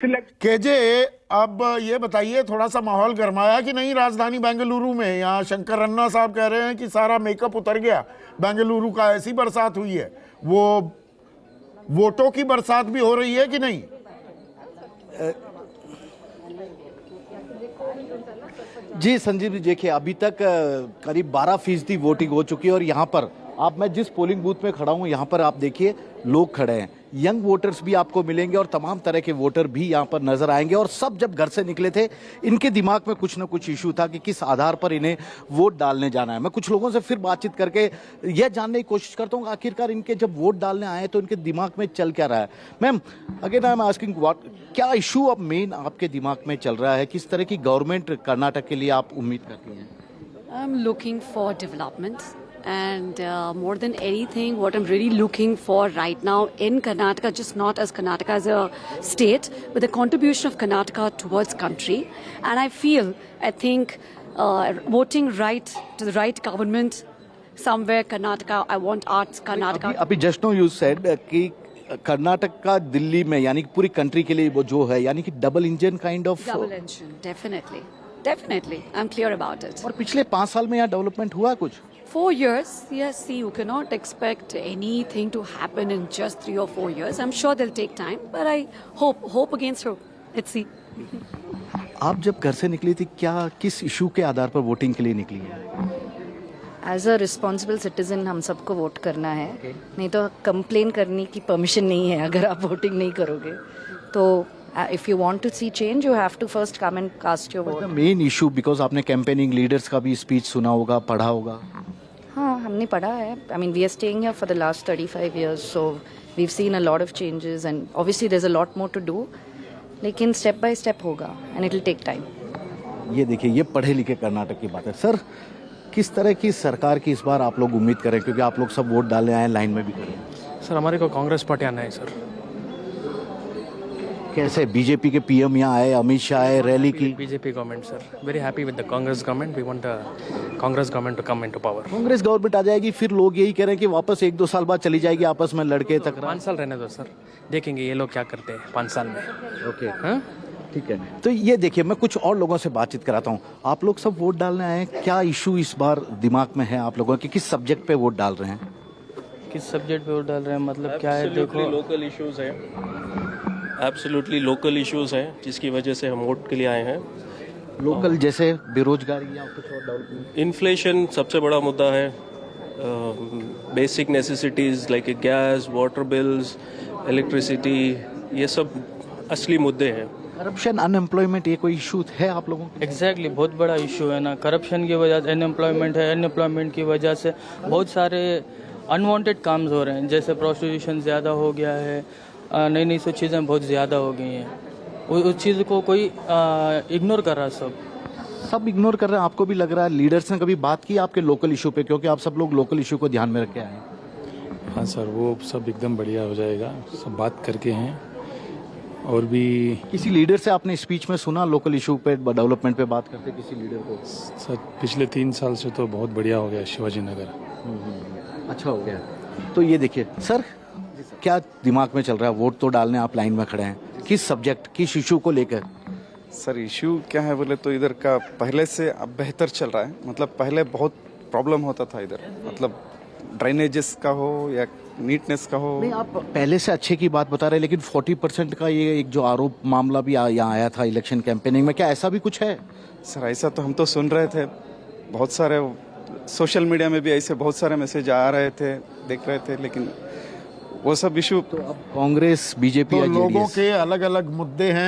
KJ, अब ये बताइए, थोड़ा सा माहौल गरमाया कि नहीं राजधानी बेंगलुरु में? यहाँ शंकर रन्ना साहब कह रहे हैं कि सारा मेकअप उतर गया बेंगलुरु का, ऐसी बरसात हुई है। वो वोटों की बरसात भी हो रही है कि नहीं? जी संजीव जी, देखिए अभी तक करीब 12% वोटिंग हो चुकी है और यहाँ पर मैं जिस पोलिंग बूथ में खड़ा हूँ, यहाँ पर आप देखिए लोग खड़े हैं। यंग वोटर्स भी आपको मिलेंगे और तमाम तरह के वोटर भी यहाँ पर नजर आएंगे। और सब जब घर से निकले थे, इनके दिमाग में कुछ ना कुछ इशू था कि किस आधार पर इन्हें वोट डालने जाना है। मैं कुछ लोगों से फिर बातचीत करके यह जानने की कोशिश करता हूँ आखिरकार इनके जब वोट डालने आए तो इनके दिमाग में चल क्या रहा है। Ma'am, again I am asking what, क्या इशू अब मेन आपके दिमाग में चल रहा है? किस तरह की गवर्नमेंट कर्नाटक के लिए आप उम्मीद करती हैं? I'm looking for development, and more than anything, what I'm really looking for right now in Karnataka, just not as Karnataka as a state, but the contribution of Karnataka towards country. And I think, voting right to the right government, somewhere Karnataka, I want arts Karnataka. अभी just no you said कि कर्नाटक का दिल्ली में, यानी कि पूरी country के लिए वो जो है, यानी कि double engine kind of. Double engine, definitely, I'm clear about it. और पिछले 5 साल में यहाँ डेवलपमेंट हुआ कुछ? 4 years, yes, see, you cannot expect anything to happen in just 3 or 4 years. I'm sure they'll take time, but I hope against hope. Let's see. आप जब घर से निकली थी, क्या किस इशू के आधार पर वोटिंग के लिए निकली है? एज अ रिस्पॉन्सिबल सिटीजन हम सबको वोट करना है, नहीं तो कंप्लेन करने की परमिशन नहीं है अगर आप वोटिंग नहीं करोगे। तो if you want to see change, you have to first come and cast your vote. Main issue, because आपने कैंपेनिंग लीडर्स का भी स्पीच सुना होगा, पढ़ा होगा। हाँ, हमने पढ़ा है। I mean we are staying here for the last 35 years, so we have seen a lot of changes and obviously there is a lot more to do, लेकिन स्टेप बाय स्टेप होगा and it will take time. ये देखिए, ये पढ़े लिखे कर्नाटक की बात है। सर, किस तरह की सरकार की इस बार आप लोग उम्मीद करें, क्योंकि आप लोग सब वोट डालने आए, लाइन में भी खड़े हैं? सर, हमारे को कांग्रेस पार्टी आना है सर। कैसे बीजेपी के पीएम यहाँ आए, अमित शाह आए, रैली की? BJP government sir, very happy with the Congress government. We want the Congress government to come into power. Congress government आ जाएगी, फिर लोग यही कह रहे हैं कि वापस 1-2 साल बाद चली जाएगी, आपस में लड़के तकरार। 5 साल रहने दो सर, देखेंगे ये लोग क्या करते हैं 5 साल में। ओके, हाँ ठीक है। तो ये देखिए, मैं कुछ और लोगों से बातचीत कराता हूँ। आप लोग सब वोट डालने आए हैं, क्या इशू इस बार दिमाग में है आप लोगों के? किस सब्जेक्ट पे वोट डाल रहे हैं? किस सब्जेक्ट पे वोट डाल रहे हैं मतलब क्या है? देखो, लोकल इश्यूज हैं, एब्सोल्युटली लोकल इश्यूज हैं, जिसकी वजह से हम वोट के लिए आए हैं। लोकल जैसे बेरोजगारी या कुछ और डेवलपमेंट? इन्फ्लेशन सबसे बड़ा मुद्दा है। Basic necessities like gas, water bills, electricity, ये सब असली मुद्दे हैं। करप्शन, अनएम्प्लॉयमेंट, ये कोई इशू है आप लोगों के? एग्जैक्टली बहुत बड़ा इशू है ना। करप्शन की वजह से अनएम्प्लॉयमेंट है, अनएम्प्लॉयमेंट की वजह से बहुत सारे अनवांटेड काम्स हो रहे हैं, जैसे प्रोस्टिट्यूशन ज़्यादा हो गया है, नई नई सब चीज़ें बहुत ज़्यादा हो गई हैं। उस चीज़ को कोई इग्नोर कर रहा है, सब इग्नोर कर रहे हैं। आपको भी लग रहा है लीडर्स ने कभी बात की आपके लोकल इशू पे, क्योंकि आप सब लोग लोकल इशू को ध्यान में रख के आए हैं? हाँ सर, वो सब एकदम बढ़िया हो जाएगा, सब बात करके हैं। और भी किसी लीडर से आपने स्पीच में सुना लोकल इशू पे, डेवलपमेंट पे बात करते किसी लीडर को? सर, पिछले 3 साल से तो बहुत बढ़िया हो गया शिवाजी नगर। अच्छा हो गया। तो ये देखिए सर, क्या दिमाग में चल रहा है? वोट तो डालने आप लाइन में खड़े हैं, किस सब्जेक्ट, किस इशू को लेकर? सर, इशू क्या है बोले तो इधर का पहले से अब बेहतर चल रहा है। मतलब पहले बहुत प्रॉब्लम होता था इधर, मतलब ड्रेनेजेस का हो या नीटनेस का हो। नहीं, आप पहले से अच्छे की बात बता रहे हैं, लेकिन 40% का ये एक जो आरोप मामला भी यहाँ आया था इलेक्शन कैंपेनिंग में, क्या ऐसा भी कुछ है? सर, ऐसा तो हम तो सुन रहे थे, बहुत सारे सोशल मीडिया में भी ऐसे बहुत सारे मैसेज आ रहे थे, देख रहे थे, लेकिन वो सब इशू तो अब कांग्रेस, बीजेपी, तो लोगों के अलग अलग मुद्दे हैं।